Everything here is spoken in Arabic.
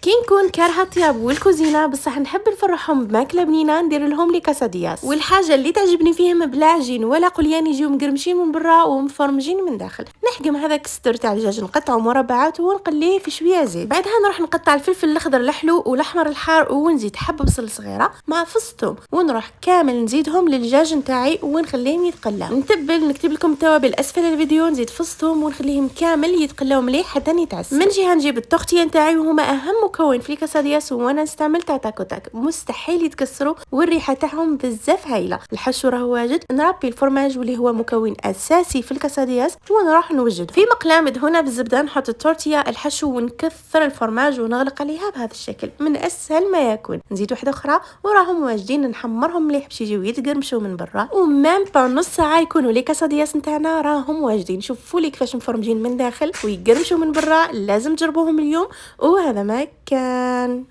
كي نكون كارهه الطياب والكوزينه بصح نحب نفرحهم بماكله بنينه ندير لهم لي كاسادياس، والحاجه اللي تعجبني فيهم بلا عجين ولا قليان يجيو مقرمشين من برا ومفرمجين من داخل. نحكم هذاك الصدر تاع الدجاج نقطعه مربعات ونقليه في شويه زيت، بعدها نروح نقطع الفلفل الاخضر الحلو والاحمر الحار ونزيد حبه بصل صغيره مع فص ثوم ونروح كامل نزيدهم للدجاج نتاعي ونخليهم يتقلاو. نتبل نكتب لكم التوابل اسفل الفيديو، نزيد فص ثوم ونخليهم كامل يتقلاو مليح حتى يتعس. من جهه نجيب التغطيه نتاعي وهما اهم مكون في الكاسادياس، وانا نستعمل تاع تاكو تاك مستحيل يتكسروا والريحه تاعهم بزاف هايله. الحشو راه واجد، نربي الفرماج واللي هو مكون اساسي في الكاسادياس ونروح نوجد في مقله مدهونه بالزبده، نحط التورتيه الحشو ونكثر الفرماج ونغلق عليها بهذا الشكل من اسهل ما يكون. نزيد واحده اخرى وراهم واجدين، نحمرهم مليح باش يجيو يتقرمشوا من برا، ومام با نص ساعه يكونوا لي كاسادياس نتاعنا راهم واجدين. شوفوا لي كيفاش مفرمجين من داخل ويقرمشوا من برا، لازم تجربوهم اليوم. وهذا ما كان.